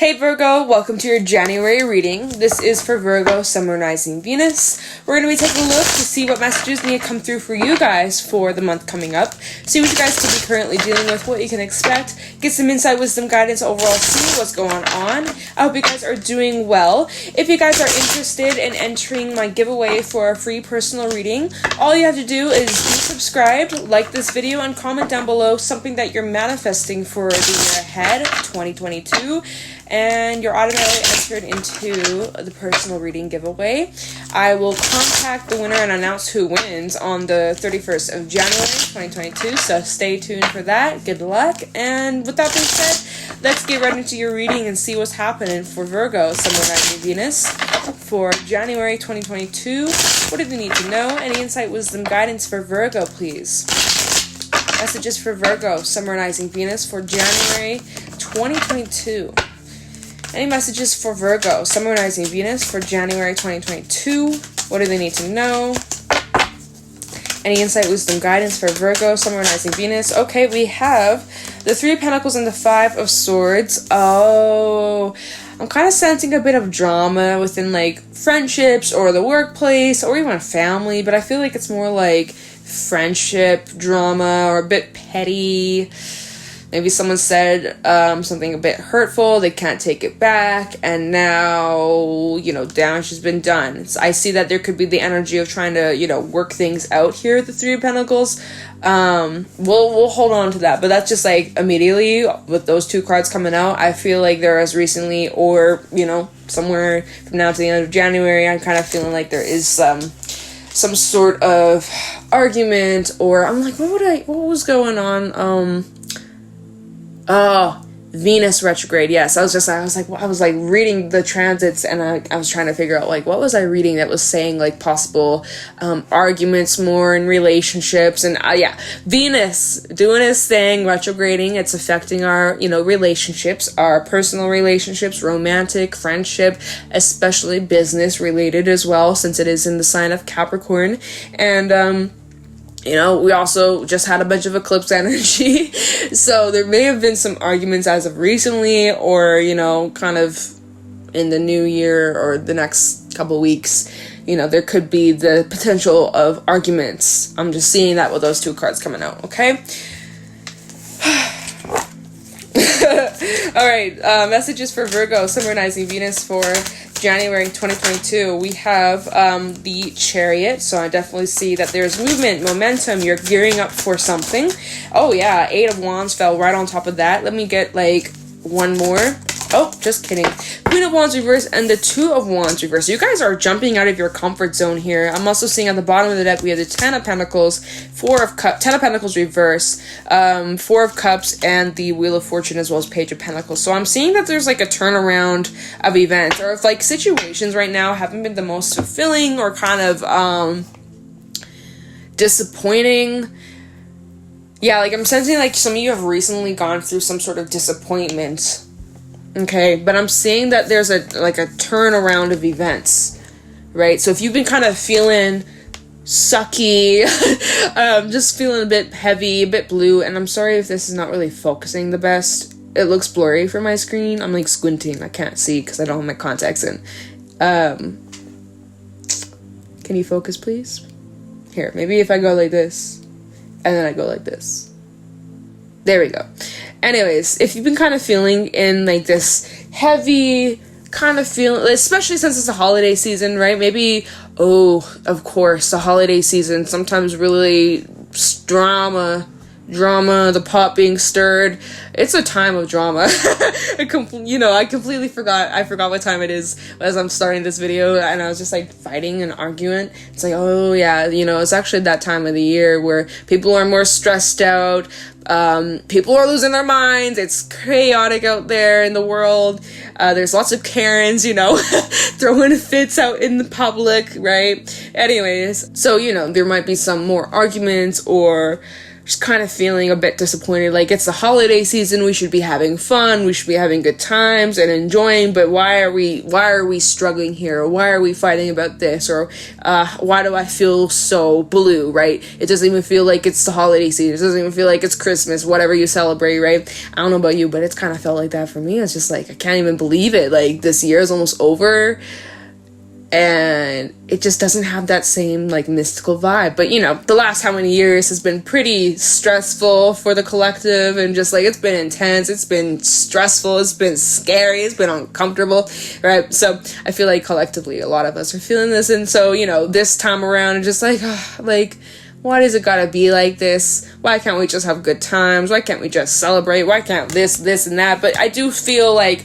Hey Virgo, welcome to your January reading. This is for Virgo, Sun, Moon, Rising, Venus. We're going to be taking a look to see what messages need to come through for you guys for the month coming up. See what you guys could be currently dealing with, what you can expect, get some insight, wisdom, guidance, overall see what's going on. I hope you guys are doing well. If you guys are interested in entering my giveaway for a free personal reading, all you have to do is be subscribed, like this video, and comment down below something that you're manifesting for the year ahead, 2022. And you're automatically entered into the personal reading giveaway. I will contact the winner and announce who wins on the 31st of January 2022, so stay tuned for that. Good luck. And with that being said, let's get right into your reading and see what's happening for Virgo, Sun, Moon, Rising, Venus for January 2022. What do they need to know? Any insight, wisdom, guidance for Virgo, please? Messages for Virgo, Sun, Moon, Rising, Venus for January 2022. Any messages for Virgo, Sun, Moon, Rising, Venus for January 2022? What do they need to know? Any insight, wisdom, guidance for Virgo, Sun, Moon, Rising, Venus? Okay, we have the Three of Pentacles and the Five of Swords. Oh, I'm kind of sensing a bit of drama within like friendships or the workplace or even family, but I feel like it's more like friendship drama or a bit petty. Maybe someone said something a bit hurtful, they can't take it back, and now, damage has been done. So I see that there could be the energy of trying to, work things out here at the Three of Pentacles. We'll hold on to that, but that's just like immediately with those two cards coming out, I feel like there is recently or, somewhere from now to the end of January, I'm kind of feeling like there is some sort of argument, or I'm like, what was going on? Oh, Venus retrograde. Yes, I was reading the transits, and I was trying to figure out like what was I reading that was saying like possible arguments more in relationships, and Venus doing its thing, retrograding. It's affecting our relationships, our personal relationships, romantic, friendship, especially business related as well, since it is in the sign of Capricorn, and we also just had a bunch of eclipse energy, so there may have been some arguments as of recently, or, kind of in the new year or the next couple weeks, there could be the potential of arguments. I'm just seeing that with those two cards coming out, okay? All right, messages for Virgo, Sun, Moon, Rising, Venus for January 2022. We have the Chariot, so I definitely see that there's movement, momentum, you're gearing up for something. Oh yeah, Eight of Wands fell right on top of that. Let me get like one more. Oh, just kidding. Queen of Wands reverse and the Two of Wands reverse. You guys are jumping out of your comfort zone here. I'm also seeing at the bottom of the deck we have the Ten of Pentacles, Ten of Pentacles reverse, Four of Cups, and the Wheel of Fortune, as well as Page of Pentacles. So I'm seeing that there's like a turnaround of events, or if like situations right now haven't been the most fulfilling or kind of disappointing. Yeah, like I'm sensing like some of you have recently gone through some sort of disappointment. Okay, but I'm seeing that there's a turnaround of events, right? So if you've been kind of feeling sucky, just feeling a bit heavy, a bit blue, and I'm sorry if this is not really focusing the best. It looks blurry for my screen. I'm like squinting. I can't see because I don't have my contacts in. Can you focus, please? Here, maybe if I go like this, and then I go like this. There we go. Anyways, if you've been kind of feeling in like this heavy kind of feeling, especially since it's a holiday season, right? Maybe, of course, the holiday season, sometimes really drama, the pot being stirred. It's a time of drama. I completely forgot. I forgot what time it is as I'm starting this video, and I was just like fighting an argument. It's like, oh yeah, it's actually that time of the year where people are more stressed out. People are losing their minds. It's chaotic out there in the world. There's lots of Karens, throwing fits out in the public, right? Anyways, so, there might be some more arguments or just kind of feeling a bit disappointed. Like, it's the holiday season, we should be having fun, we should be having good times and enjoying, but why are we struggling here? Or why are we fighting about this? Or why do I feel so blue, right? It doesn't even feel like it's the holiday season. It doesn't even feel like it's Christmas, whatever you celebrate, right? I don't know about you, but it's kind of felt like that for me. It's just like, I can't even believe it. Like, this year is almost over, and it just doesn't have that same, like, mystical vibe. But, you know, the last how many years has been pretty stressful for the collective, and just, like, it's been intense, it's been stressful, it's been scary, it's been uncomfortable, right? So I feel like collectively a lot of us are feeling this, and so, you know, this time around, it's just like, why does it gotta be like this? Why can't we just have good times? Why can't we just celebrate? Why can't this, and that? But I do feel like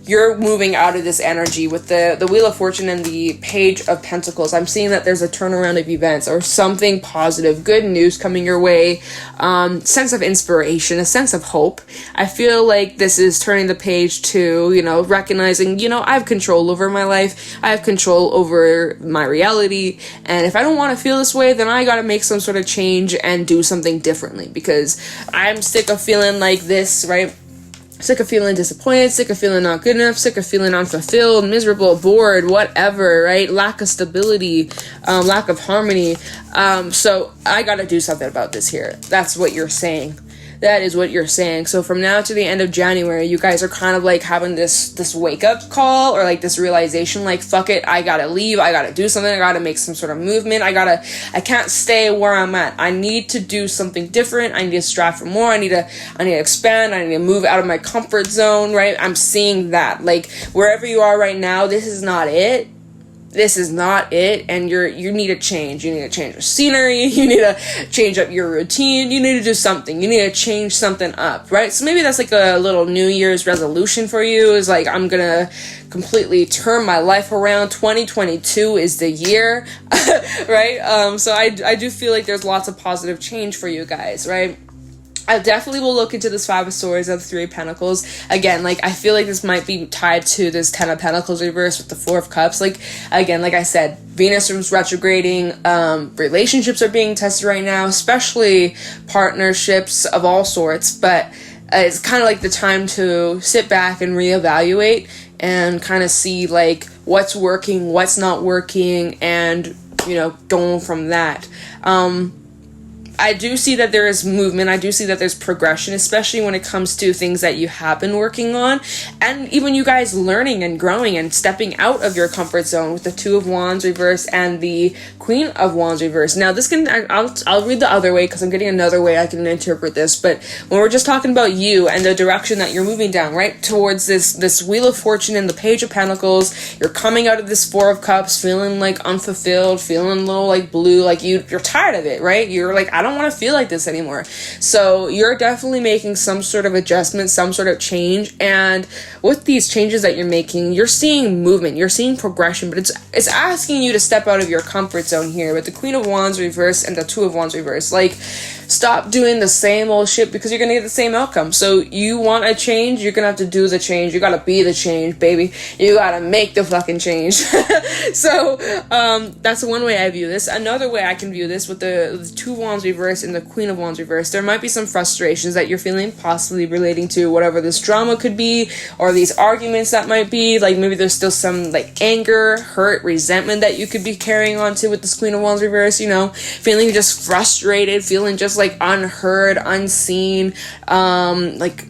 you're moving out of this energy with the Wheel of Fortune and the Page of Pentacles. I'm seeing that there's a turnaround of events or something positive, good news coming your way, sense of inspiration, a sense of hope. I feel like this is turning the page to, you know, recognizing, you know, I have control over my life, I have control over my reality, and if I don't want to feel this way, then I gotta make some sort of change and do something differently, because I'm sick of feeling like this, right? Sick of feeling disappointed, sick of feeling not good enough, sick of feeling unfulfilled, miserable, bored, whatever, right? Lack of stability, lack of harmony. So I gotta do something about this here. That's what you're saying. That is what you're saying. So from now to the end of January, you guys are kind of like having this wake-up call, or like this realization, like, fuck it, I gotta leave, I gotta do something, I gotta make some sort of movement, I can't stay where I'm at, I need to do something different, I need to strive for more, I need to expand, I need to move out of my comfort zone, right? I'm seeing that, like, wherever you are right now, this is not it. This is not it, and you need to change. You need to change your scenery, you need to change up your routine, you need to do something, you need to change something up, right? So maybe that's like a little New Year's resolution for you, is like, I'm gonna completely turn my life around. 2022 is the year, right? So I do feel like there's lots of positive change for you guys, right? I definitely will look into this Five of Swords and the Three of Pentacles. Again, like, I feel like this might be tied to this Ten of Pentacles reverse with the Four of Cups. Like, again, like I said, Venus is retrograding, relationships are being tested right now, especially partnerships of all sorts, but it's kind of like the time to sit back and reevaluate and kind of see, like, what's working, what's not working, and, you know, going from that. I do see that there is movement. I do see that there's progression, especially when it comes to things that you have been working on, and even you guys learning and growing and stepping out of your comfort zone with the Two of Wands reverse and the Queen of Wands reverse. Now, this can, I'll read the other way because I'm getting another way I can interpret this, but when we're just talking about you and the direction that you're moving down, right, towards this Wheel of Fortune and the Page of Pentacles, you're coming out of this Four of Cups feeling like unfulfilled, feeling a little like blue, like you're tired of it, right? You're like, I don't want to feel like this anymore. So you're definitely making some sort of adjustment, some sort of change, and with these changes that you're making, you're seeing movement, you're seeing progression, but it's asking you to step out of your comfort zone here with the Queen of Wands reverse and the Two of Wands reverse. Like, stop doing the same old shit because you're gonna get the same outcome. So you want a change, you're gonna have to do the change. You gotta be the change, baby. You gotta make the fucking change. So that's one way I view this. Another way I can view this with the Two of Wands reverse and the Queen of Wands reverse, there might be some frustrations that you're feeling, possibly relating to whatever this drama could be, or these arguments that might be. Like, maybe there's still some, like, anger, hurt, resentment that you could be carrying on to with this Queen of Wands reverse, you know, feeling just frustrated, feeling just like unheard, unseen, like.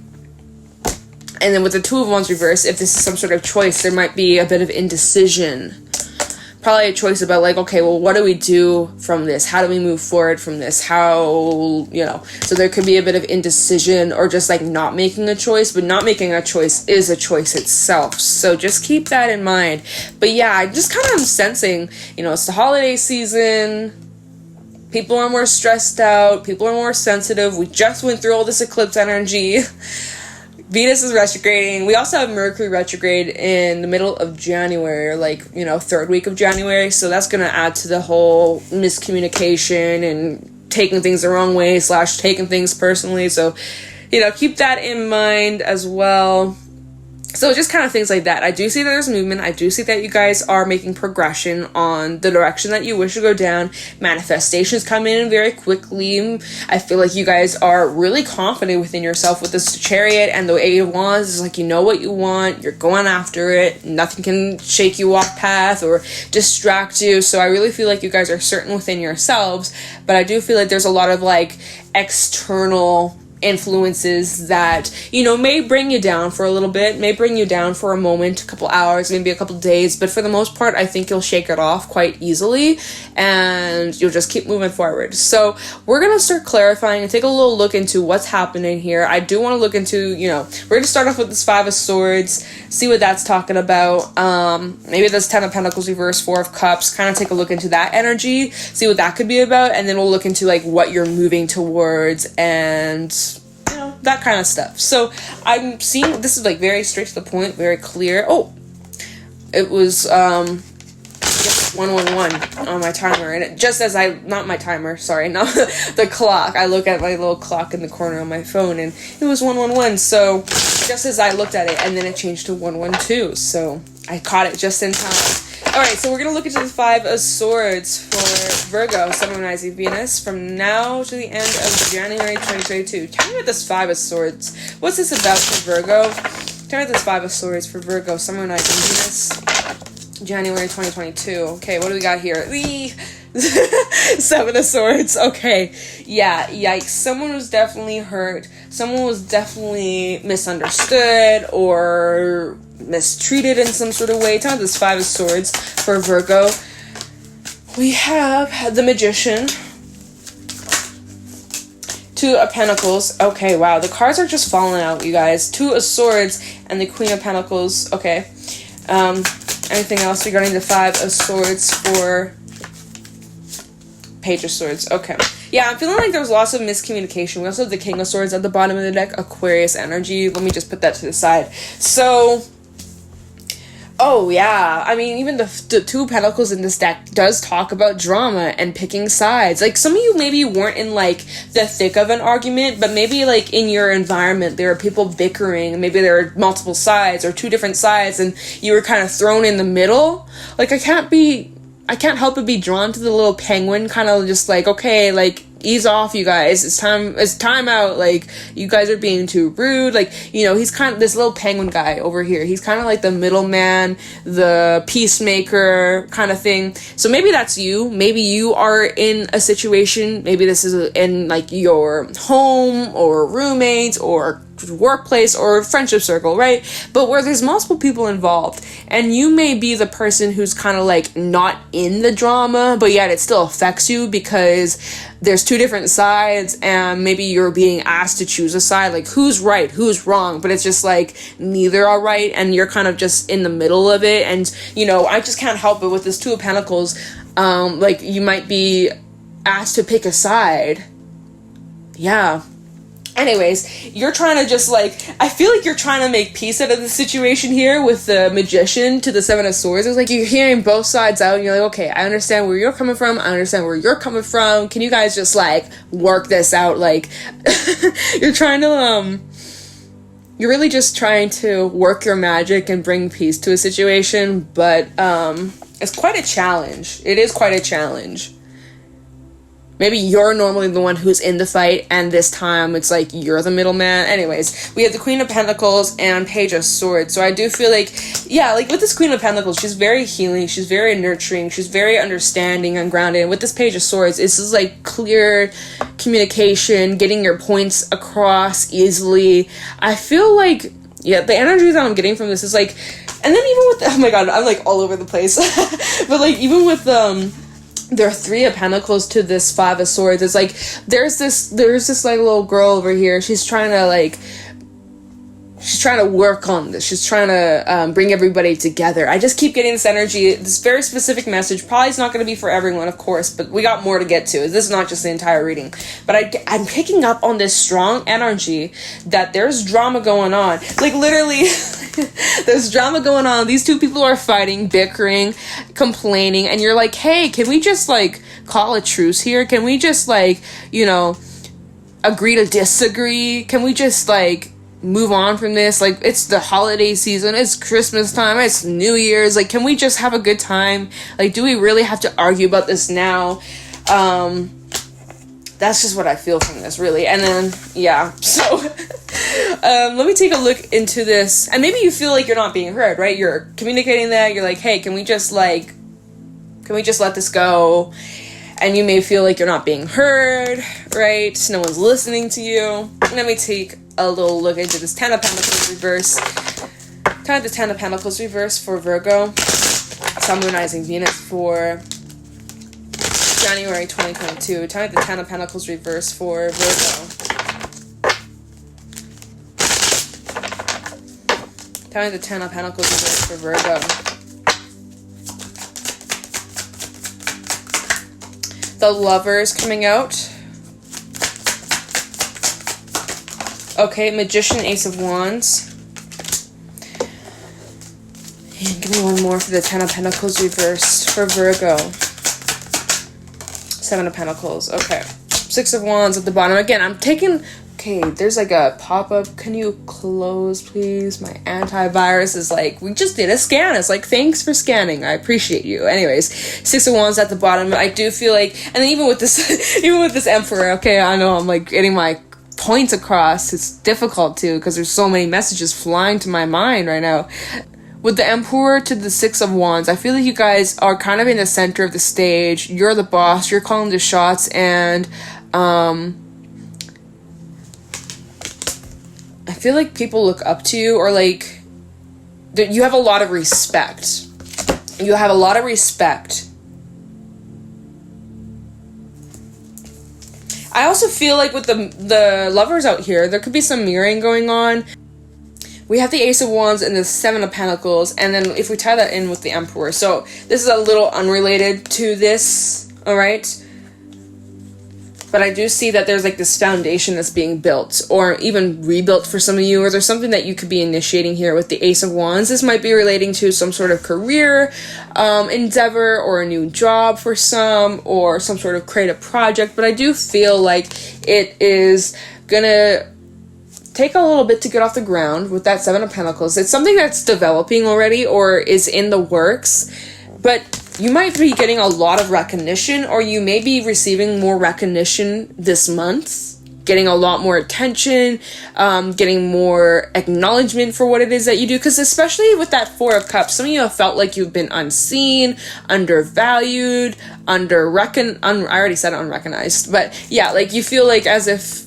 And then with the Two of Wands reverse, if this is some sort of choice, there might be a bit of indecision. Probably a choice about, like, okay, well, what do we do from this? How do we move forward from this? How, you know, so there could be a bit of indecision, or just like not making a choice, but not making a choice is a choice itself. So just keep that in mind. But yeah, I just kind of am sensing, you know, it's the holiday season. People are more stressed out. People are more sensitive. We just went through all this eclipse energy. Venus is retrograding. We also have Mercury retrograde in the middle of January, or like, you know, third week of January. So that's going to add to the whole miscommunication and taking things the wrong way / taking things personally. So, you know, keep that in mind as well. So just kind of things like that. I do see that there's movement. I do see that you guys are making progression on the direction that you wish to go down. Manifestations come in very quickly. I feel like you guys are really confident within yourself with this Chariot and the Eight of Wands. It's like you know what you want. You're going after it. Nothing can shake you off path or distract you. So I really feel like you guys are certain within yourselves. But I do feel like there's a lot of like external influences that, you know, may bring you down for a little bit, may bring you down for a moment, a couple hours, maybe a couple days, but for the most part, I think you'll shake it off quite easily, and you'll just keep moving forward. So we're going to start clarifying and take a little look into what's happening here. I do want to look into, you know, we're going to start off with this Five of Swords, see what that's talking about. Maybe this Ten of Pentacles reverse, Four of Cups, kind of take a look into that energy, see what that could be about, and then we'll look into like what you're moving towards and, you know, that kind of stuff. So I'm seeing this is like very straight to the point, very clear. Oh, it was just 111 on my timer, and it just as I, not my timer, sorry, not the clock. I look at my little clock in the corner on my phone, and it was 111. So just as I looked at it, and then it changed to 112. So I caught it just in time. Alright, so we're going to look into the Five of Swords for Virgo, Sun, Moon, Rising, Venus, from now to the end of January 2022. Tell me about this Five of Swords. What's this about for Virgo? Tell me about this Five of Swords for Virgo, Sun, Moon, Rising, Venus, January 2022. Okay, what do we got here? The Seven of Swords. Okay, yeah, yikes. Someone was definitely hurt. Someone was definitely misunderstood or mistreated in some sort of way. Tell me this Five of Swords for Virgo. We have the Magician, Two of Pentacles. Okay, wow, the cards are just falling out, you guys. Two of Swords and the Queen of Pentacles. Okay. Anything else regarding the Five of Swords for Page of Swords? Okay. Yeah, I'm feeling like there was lots of miscommunication. We also have the King of Swords at the bottom of the deck, Aquarius energy. Let me just put that to the side. So, oh yeah, I mean, even the Two of Pentacles in this deck does talk about drama and picking sides. Like, some of you maybe weren't in, like, the thick of an argument, but maybe, like, in your environment, there are people bickering, maybe there are multiple sides or two different sides, and you were kind of thrown in the middle. Like, I can't help but be drawn to the little penguin, kind of just like, okay, like, ease off, you guys. It's time out. Like, you guys are being too rude. Like, you know, he's kind of this little penguin guy over here. He's kind of like the middleman, the peacemaker kind of thing. So maybe that's you. Maybe you are in a situation. Maybe this is in like your home or roommates or workplace or friendship circle, right? But where there's multiple people involved, and you may be the person who's kind of like not in the drama, but yet it still affects you because there's two different sides, and maybe you're being asked to choose a side, like who's right, who's wrong, but it's just like neither are right, and you're kind of just in the middle of it. And you know, I just can't help it with this Two of Pentacles. Like, you might be asked to pick a side. Yeah. Anyways, you're trying to just, like, I feel like you're trying to make peace out of the situation here with the Magician to the Seven of Swords. It's like you're hearing both sides out, and you're like, okay, I understand where you're coming from, I understand where you're coming from, can you guys just, like, work this out? Like, you're trying to, you're really just trying to work your magic and bring peace to a situation, but, it's quite a challenge. It is quite a challenge. Maybe you're normally the one who's in the fight, and this time it's like you're the middleman. Anyways, we have the Queen of Pentacles and Page of Swords. So I do feel like, yeah, like with this Queen of Pentacles, she's very healing, she's very nurturing, she's very understanding and grounded. And with this Page of Swords, this is like clear communication, getting your points across easily. I feel like, yeah, the energy that I'm getting from this is like, and then even with, oh my god, I'm like all over the place. But like, even with, there are Three of Pentacles to this Five of Swords. It's like there's this like little girl over here. She's trying to work on this. She's trying to bring everybody together. I just keep getting this energy, this very specific message. Probably it's not going to be for everyone, of course, but we got more to get to. This is not just the entire reading. But I'm picking up on this strong energy that there's drama going on. Like, literally, there's drama going on. These two people are fighting, bickering, complaining, and you're like, hey, can we just, like, call a truce here? Can we just, like, you know, agree to disagree? Can we just, like, move on from this? Like, it's the holiday season, it's Christmas time, it's New Year's. Like, can we just have a good time? Like, do we really have to argue about this now? That's just what I feel from this, really. And then, yeah, so let me take a look into this. And maybe you feel like you're not being heard, right? You're communicating that, you're like, hey, can we just let this go? And you may feel like you're not being heard, right? No one's listening to you. Let me take a little look into this Ten of Pentacles reverse. Kind of the Ten of Pentacles reverse for Virgo. Sun, Moon, Rising, Venus for January 2022. Time the Ten of Pentacles reverse for Virgo. Time the Ten of Pentacles reverse for Virgo. The Lovers coming out. Okay, Magician, Ace of Wands. And give me one more for the Ten of Pentacles reversed for Virgo. Seven of Pentacles. Okay. Six of Wands at the bottom. Again, I'm taking... Okay, there's like a pop-up. Can you close, please? My antivirus is like, we just did a scan. It's like, thanks for scanning. I appreciate you. Anyways, Six of Wands at the bottom. I do feel like... And then even with this Emperor, okay, I know I'm like getting my points across. It's difficult too because there's so many messages flying to my mind right now. With the Emperor to the Six of Wands, I feel like you guys are kind of in the center of the stage. You're the boss. You're calling the shots, and I feel like people look up to you, or like you have a lot of respect. You have a lot of respect. I also feel like with the Lovers out here, there could be some mirroring going on. We have the Ace of Wands and the Seven of Pentacles, and then if we tie that in with the Emperor. So this is a little unrelated to this, alright? But I do see that there's like this foundation that's being built, or even rebuilt for some of you, or there's something that you could be initiating here with the Ace of Wands. This might be relating to some sort of career endeavor, or a new job for some, or some sort of creative project. But I do feel like it is gonna take a little bit to get off the ground with that Seven of Pentacles. It's something that's developing already or is in the works, but you might be getting a lot of recognition, or you may be receiving more recognition this month, getting a lot more attention, getting more acknowledgement for what it is that you do. Because especially with that Four of Cups, some of you have felt like you've been unseen, undervalued, I already said unrecognized, but yeah, like you feel like as if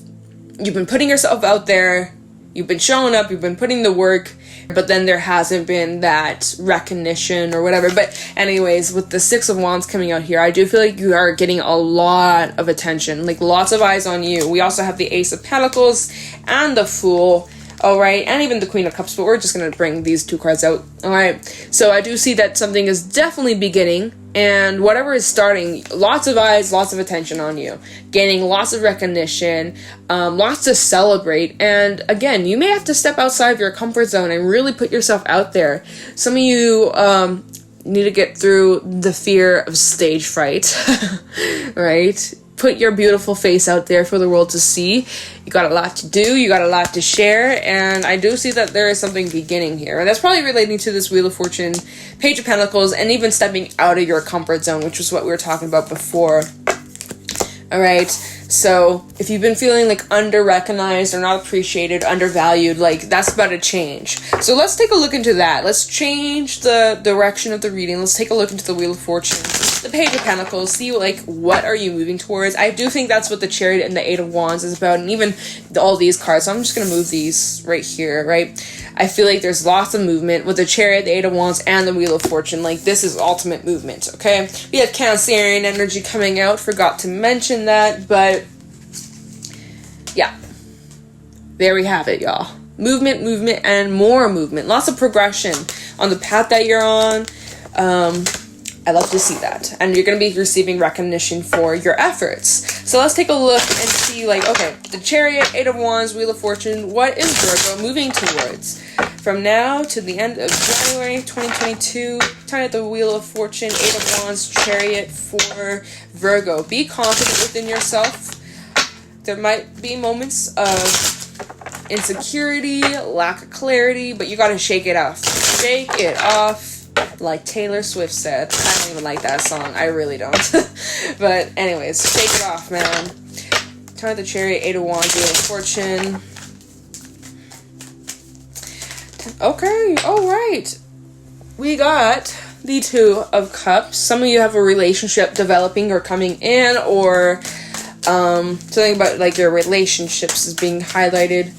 you've been putting yourself out there, you've been showing up, you've been putting the work, but then there hasn't been that recognition or whatever. But anyways, with the Six of Wands coming out here, I do feel like you are getting a lot of attention, like lots of eyes on you. We also have the Ace of Pentacles and the Fool, alright, and even the Queen of Cups, but we're just going to bring these two cards out, alright? So I do see that something is definitely beginning, and whatever is starting, lots of eyes, lots of attention on you, gaining lots of recognition, lots to celebrate. And again, you may have to step outside of your comfort zone and really put yourself out there. Some of you need to get through the fear of stage fright, right? Put your beautiful face out there for the world to see. You got a lot to do, you got a lot to share, and I do see that there is something beginning here. And that's probably relating to this Wheel of Fortune, Page of Pentacles, and even stepping out of your comfort zone, which was what we were talking about before. Alright, so if you've been feeling like under-recognized or not appreciated, undervalued, like that's about to change. So let's take a look into that. Let's change the direction of the reading. Let's take a look into the Wheel of Fortune, the Page of Pentacles, see like what are you moving towards. I do think that's what the Chariot and the Eight of Wands is about, and even all these cards. So I'm just going to move these right here, right? I feel like there's lots of movement with the Chariot, the Eight of Wands, and the Wheel of Fortune. Like, this is ultimate movement, okay? We have Cancerian energy coming out. Forgot to mention that, but yeah. There we have it, y'all. Movement, movement, and more movement. Lots of progression on the path that you're on. I love to see that. And you're going to be receiving recognition for your efforts. So let's take a look and see, like, okay, the Chariot, Eight of Wands, Wheel of Fortune, what is Virgo moving towards? From now to the end of January 2022, time at the Wheel of Fortune, Eight of Wands, Chariot for Virgo. Be confident within yourself. There might be moments of insecurity, lack of clarity, but you gotta shake it off. Shake it off, like Taylor Swift said. I don't even like that song. I really don't. But anyways, shake it off, man. Tower of the Chariot, 8 of Wands, Wheel of Fortune. Okay, alright. We got the 2 of Cups. Some of you have a relationship developing or coming in, or something about like your relationships is being highlighted.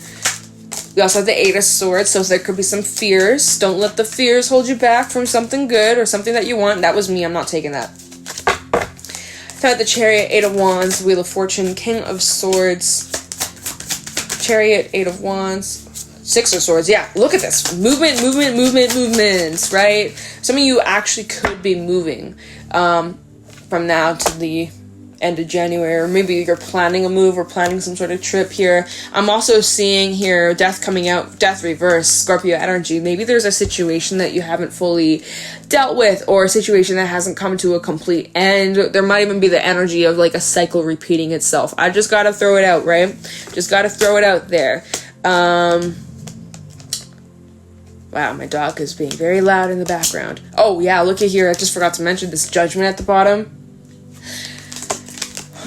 We also have the 8 of Swords, so there could be some fears. Don't let the fears hold you back from something good or something that you want. That was me, I'm not taking that. Tower of the Chariot, 8 of Wands, Wheel of Fortune, King of Swords, Chariot, 8 of Wands, 6 of Swords. Yeah, look at this. Movements, right? Some of you actually could be moving from now to the end of January, or maybe you're planning a move or planning some sort of trip here. I'm also seeing here Death coming out, Death reverse, Scorpio energy. Maybe there's a situation that you haven't fully dealt with, or a situation that hasn't come to a complete end. There might even be the energy of like a cycle repeating itself. I just gotta throw it out, right? Just gotta throw it out there. Wow, my dog is being very loud in the background. Oh yeah, look at here. I just forgot to mention this Judgment at the bottom.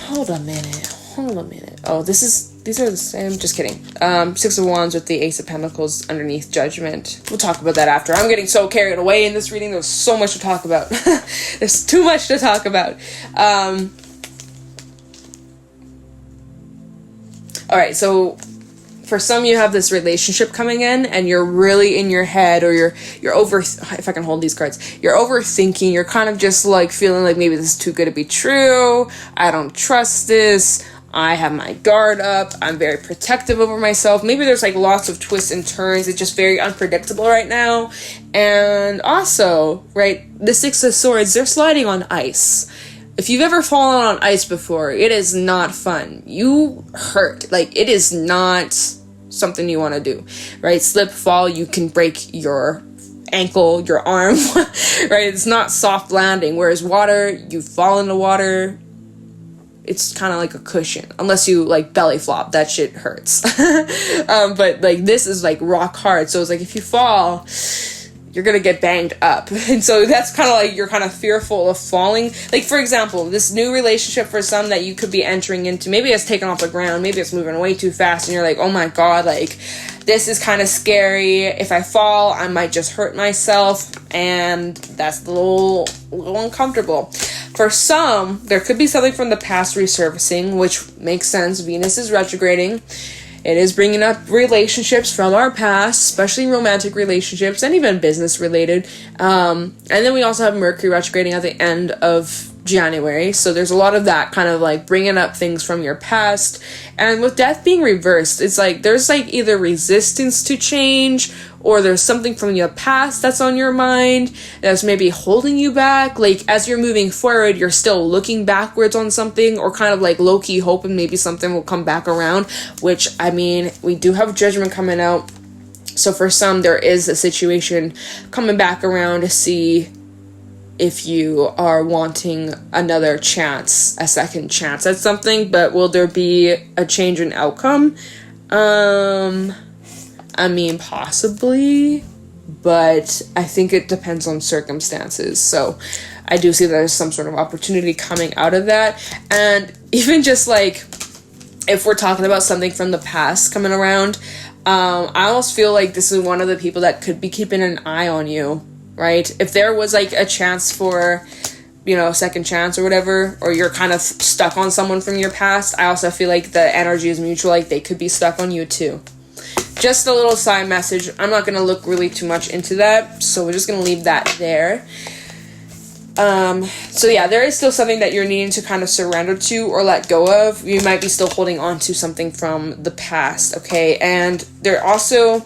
Hold a minute. Oh, these are the same. Just kidding. 6 of Wands with the Ace of Pentacles underneath Judgment. We'll talk about that after. I'm getting so carried away in this reading. There's so much to talk about. There's too much to talk about. Alright, so for some, you have this relationship coming in, and you're really in your head, or you're over, if I can hold these cards, you're overthinking. You're kind of just like feeling like maybe this is too good to be true. I don't trust this. I have my guard up. I'm very protective over myself. Maybe there's like lots of twists and turns. It's just very unpredictable right now. And also, right, the 6 of Swords, they're sliding on ice. If you've ever fallen on ice before, it is not fun. You hurt. Like, it is not something you want to do, right? Slip, fall, you can break your ankle, your arm, right? It's not soft landing. Whereas water, you fall in the water, it's kind of like a cushion. Unless you, like, belly flop, that shit hurts. But, like, this is, like, rock hard. So it's like, if you fall, you're gonna get banged up. And so that's kind of like, you're kind of fearful of falling. Like, for example, this new relationship for some that you could be entering into, maybe it's taken off the ground, maybe it's moving way too fast, and you're like, oh my god, like, this is kind of scary. If I fall, I might just hurt myself, and that's a little uncomfortable. For some, there could be something from the past resurfacing, which makes sense. Venus is retrograding. It is bringing up relationships from our past, especially romantic relationships and even business related. And then we also have Mercury retrograding at the end of January. So there's a lot of that kind of like bringing up things from your past. And with Death being reversed, it's like there's like either resistance to change, or there's something from your past that's on your mind that's maybe holding you back. Like, as you're moving forward, you're still looking backwards on something, or kind of like low-key hoping maybe something will come back around, which, I mean, we do have Judgment coming out. So for some, there is a situation coming back around to see if you are wanting another chance, a second chance at something. But will there be a change in outcome? I mean, possibly, but I think it depends on circumstances. So I do see there's some sort of opportunity coming out of that. And even just like, if we're talking about something from the past coming around, I almost feel like this is one of the people that could be keeping an eye on you, right? If there was like a chance for, you know, second chance or whatever, or you're kind of stuck on someone from your past, I also feel like the energy is mutual, like they could be stuck on you too. Just a little side message. I'm not going to look really too much into that, so we're just going to leave that there. So yeah, there is still something that you're needing to kind of surrender to or let go of. You might be still holding on to something from the past, okay? And there also,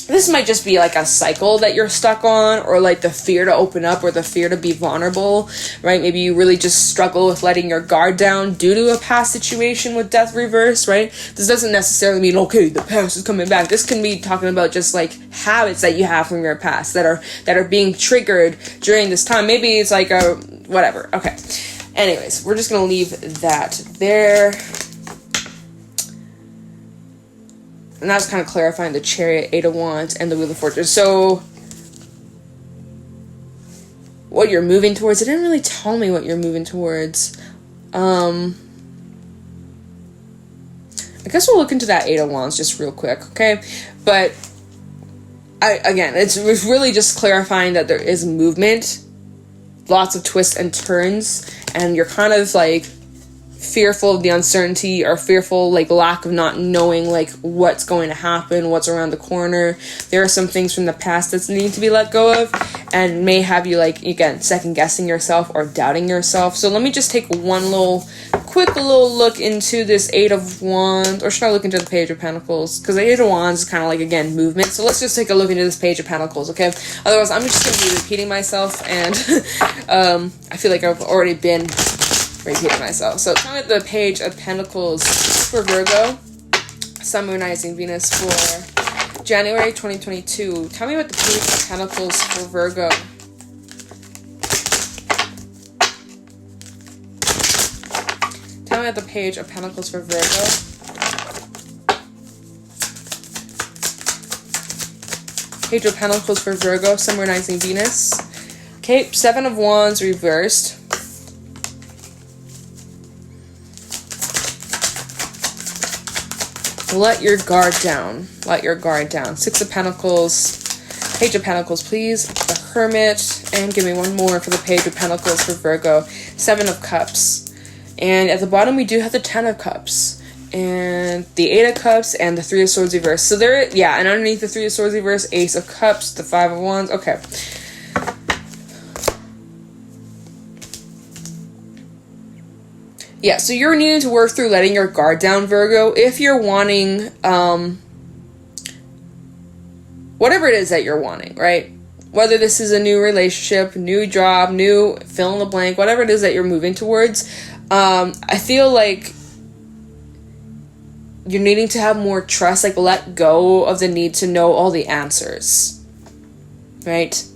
this might just be like a cycle that you're stuck on, or like the fear to open up, or the fear to be vulnerable, right? Maybe you really just struggle with letting your guard down due to a past situation with Death reverse, right? This doesn't necessarily mean, okay, the past is coming back. This can be talking about just like habits that you have from your past that are being triggered during this time. Maybe it's like a whatever. Okay. Anyways, we're just gonna leave that there. And that's kind of clarifying the Chariot, Eight of Wands, and the Wheel of Fortune. So, what you're moving towards, it didn't really tell me what you're moving towards. I guess we'll look into that Eight of Wands just real quick, okay? But, it's really just clarifying that there is movement, lots of twists and turns, and you're kind of, like, fearful of the uncertainty, or fearful, like, lack of not knowing, like, what's going to happen, what's around the corner. There are some things from the past that's needing to be let go of, and may have you, like, again, second guessing yourself or doubting yourself. So let me just take one quick look into this Eight of Wands, or should I look into the Page of Pentacles? Because the Eight of Wands is kind of like, again, movement. So let's just take a look into this Page of Pentacles, okay? Otherwise, I'm just going to be repeating myself, and I feel like I've already been repeating myself. So tell me the Page of Pentacles for Virgo, Sun, Moon, Rising, Venus for January 2022. Tell me about the Page of Pentacles for Virgo. Tell me about the Page of Pentacles for Virgo. Page of Pentacles for Virgo, Sun, Moon, Rising, Venus. Okay, Seven of Wands reversed. Let your guard down. Let your guard down. Six of Pentacles. Page of Pentacles, please. The Hermit. And give me one more for the Page of Pentacles for Virgo. Seven of Cups. And at the bottom, we do have the Ten of Cups. And the Eight of Cups and the Three of Swords reversed. So there, yeah, and underneath the Three of Swords reversed, Ace of Cups, the Five of Wands. Okay. Yeah, so you're needing to work through letting your guard down, Virgo, if you're wanting, whatever it is that you're wanting, right? Whether this is a new relationship, new job, new fill in the blank, whatever it is that you're moving towards, I feel like you're needing to have more trust, like let go of the need to know all the answers, right?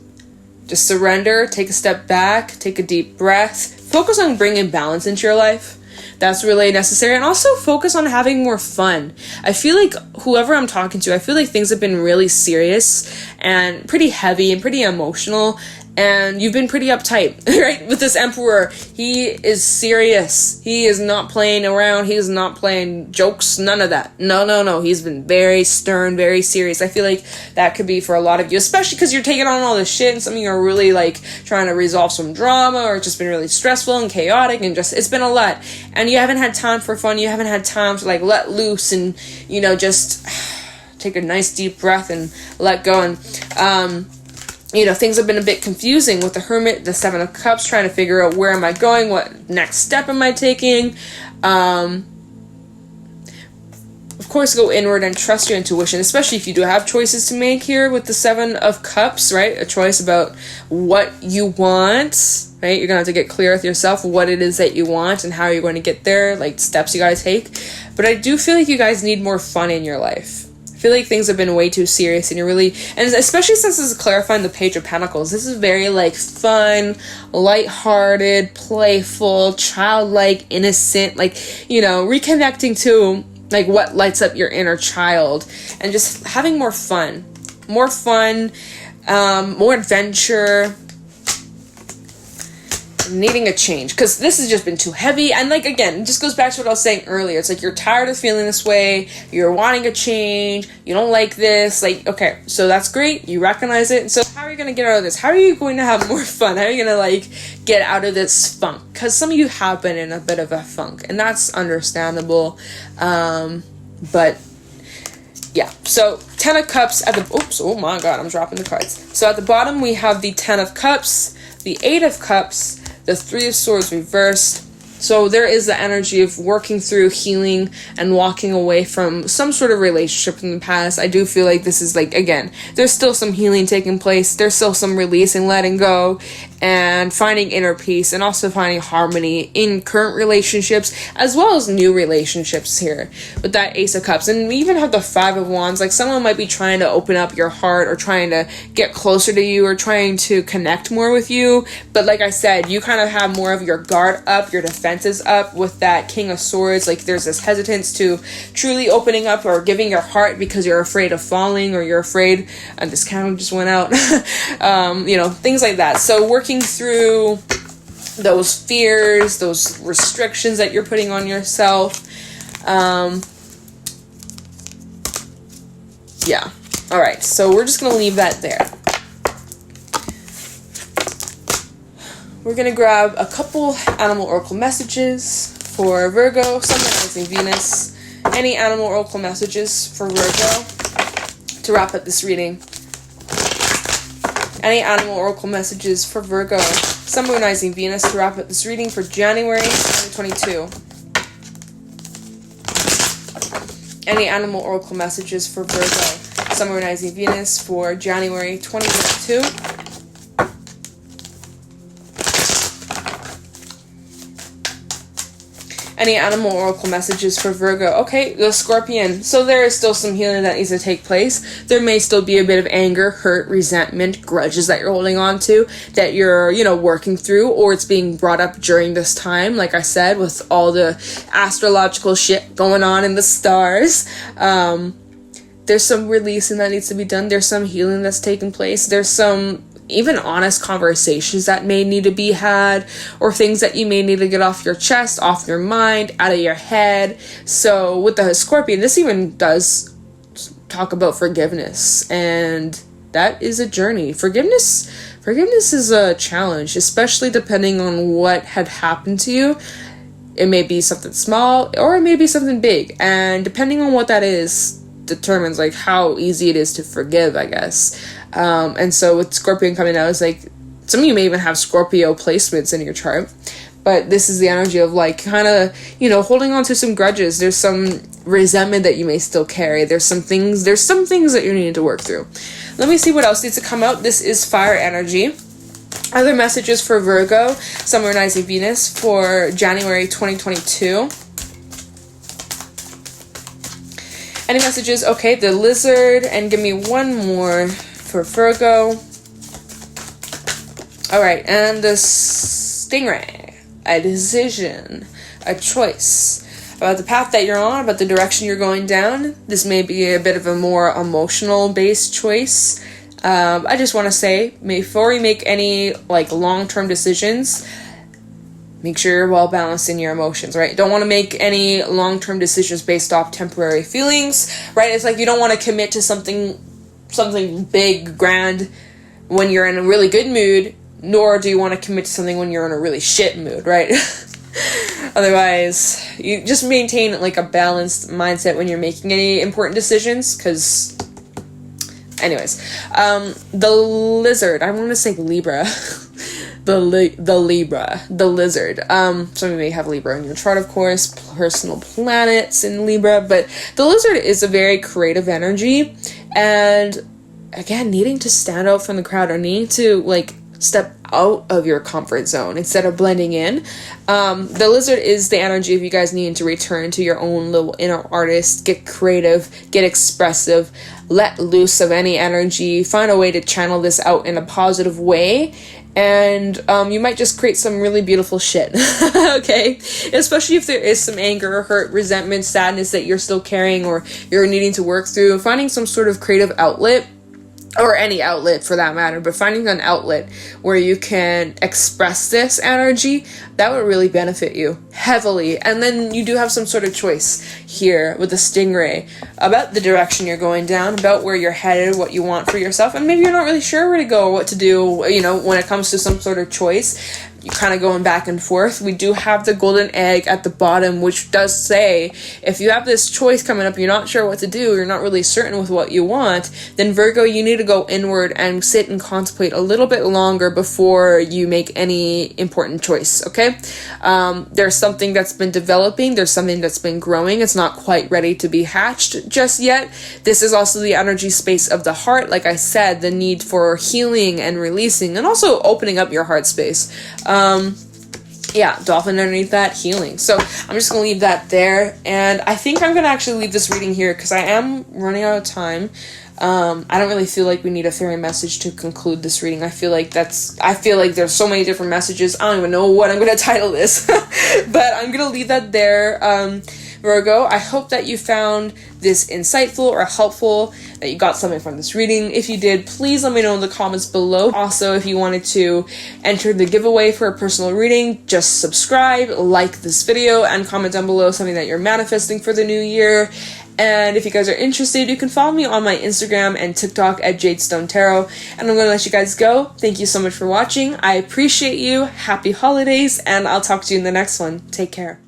Just surrender, take a step back, take a deep breath, focus on bringing balance into your life. That's really necessary. And also focus on having more fun. I feel like whoever I'm talking to, I feel like things have been really serious and pretty heavy and pretty emotional. And you've been pretty uptight, right? With this Emperor, he is serious. He is not playing around. He is not playing jokes. None of that. No. He's been very stern, very serious. I feel like that could be for a lot of you, especially because you're taking on all this shit and some of you are really like trying to resolve some drama, or it's just been really stressful and chaotic and just, it's been a lot. And you haven't had time for fun. You haven't had time to like let loose and, you know, just take a nice deep breath and let go. And, you know, things have been a bit confusing with the Hermit, the Seven of Cups, trying to figure out where am I going, what next step am I taking. Of course, go inward and trust your intuition, especially if you do have choices to make here with the Seven of Cups, right? A choice about what you want, right? You're going to have to get clear with yourself what it is that you want and how you're going to get there, like steps you got to take. But I do feel like you guys need more fun in your life. I feel like things have been way too serious and you're really, and especially since this is clarifying the Page of Pentacles, this is very like fun, lighthearted, playful, childlike, innocent, like, you know, reconnecting to like what lights up your inner child and just having more fun, more adventure, needing a change, because this has just been too heavy. And like, again, it just goes back to what I was saying earlier. It's like you're tired of feeling this way, you're wanting a change, you don't like this, like, okay, so that's great, you recognize it. So how are you going to get out of this? How are you going to have more fun? How are you going to like get out of this funk? Because some of you have been in a bit of a funk, and that's understandable. But yeah, so Ten of Cups at the, oops, oh my god, I'm dropping the cards. So at the bottom we have the Ten of Cups, the Eight of Cups, the Three of Swords reversed. So there is the energy of working through healing and walking away from some sort of relationship in the past. I do feel like this is like, again, there's still some healing taking place. There's still some releasing, letting go. and finding inner peace, and also finding harmony in current relationships as well as new relationships here with that Ace of Cups. And we even have the Five of Wands. Like, someone might be trying to open up your heart or trying to get closer to you or trying to connect more with you, but like I said, you kind of have more of your guard up, your defenses up with that King of Swords. Like, there's this hesitance to truly opening up or giving your heart because you're afraid of falling, or you're afraid, and this candle just went out, things like that. So working through those fears, those restrictions that you're putting on yourself. Yeah. All right. So we're just going to leave that there. We're going to grab a couple animal oracle messages for Virgo, Sun, Rising, Venus. Any animal oracle messages for Virgo to wrap up this reading. Any animal oracle messages for Virgo, Sun, Moon, Rising, Venus to wrap up this reading for January 2022. Any animal oracle messages for Virgo, Sun, Moon, Rising, Venus for January 2022. Any animal oracle messages for Virgo? Okay, the Scorpion. So there is still some healing that needs to take place. There may still be a bit of anger, hurt, resentment, grudges that you're holding on to, that you're, working through, or it's being brought up during this time, like I said, with all the astrological shit going on in the stars. There's some releasing that needs to be done. There's some healing that's taking place. There's some even honest conversations that may need to be had, or things that you may need to get off your chest, off your mind, out of your head. So with the Scorpion, this even does talk about forgiveness, and that is a journey. Forgiveness is a challenge, especially depending on what had happened to you. It may be something small, or it may be something big, and depending on what that is determines like how easy it is to forgive, I guess. And so with Scorpion coming out, it's like some of you may even have Scorpio placements in your chart, but this is the energy of like kind of holding on to some grudges. There's some resentment that you may still carry. There's some things that you need to work through. Let me see what else needs to come out. This is fire energy. Other messages for Virgo, Sun, Moon, Rising, Venus for January 2022. Any messages? Okay, the Lizard, and give me one more for Virgo. Alright, and the Stingray. A decision, a choice about the path that you're on, about the direction you're going down. This may be a bit of a more emotional based choice. I just want to say, before you make any long-term decisions, make sure you're well balanced in your emotions, right? Don't want to make any long-term decisions based off temporary feelings, right? It's like you don't want to commit to something big, grand when you're in a really good mood, nor do you want to commit to something when you're in a really shit mood, right? Otherwise, you just maintain a balanced mindset when you're making any important decisions, because anyways, the Lizard, I want to say Libra. The Lizard. Some of you may have Libra in your chart, of course, personal planets in Libra, but the Lizard is a very creative energy, and again, needing to stand out from the crowd, or needing to step out of your comfort zone instead of blending in. The Lizard is the energy of you guys needing to return to your own little inner artist, get creative, get expressive, let loose of any energy, find a way to channel this out in a positive way, and you might just create some really beautiful shit. Okay, especially if there is some anger, hurt, resentment, sadness that you're still carrying, or you're needing to work through. Finding some sort of creative outlet, or any outlet for that matter, but finding an outlet where you can express this energy, that would really benefit you heavily. And then you do have some sort of choice here with the Stingray about the direction you're going down, about where you're headed, what you want for yourself, and maybe you're not really sure where to go or what to do, when it comes to some sort of choice. you kind of going back and forth. We do have the golden egg at the bottom, which does say if you have this choice coming up, you're not sure what to do, you're not really certain with what you want, then Virgo, you need to go inward and sit and contemplate a little bit longer before you make any important choice, okay? There's something that's been developing, there's something that's been growing, it's not quite ready to be hatched just yet. This is also the energy space of the heart, like I said, the need for healing and releasing, and also opening up your heart space. Yeah, dolphin underneath that, healing. So I'm just going to leave that there, and I think I'm going to actually leave this reading here because I am running out of time. I don't really feel like we need a fairy message to conclude this reading. I feel like there's so many different messages. I don't even know what I'm going to title this, but I'm going to leave that there. Virgo, I hope that you found this insightful or helpful, that you got something from this reading. If you did, please let me know in the comments below. Also, if you wanted to enter the giveaway for a personal reading, just subscribe, like this video, and comment down below something that you're manifesting for the new year. And if you guys are interested, you can follow me on my Instagram and TikTok at Jadestone Tarot. And I'm going to let you guys go. Thank you so much for watching. I appreciate you. Happy holidays, and I'll talk to you in the next one. Take care.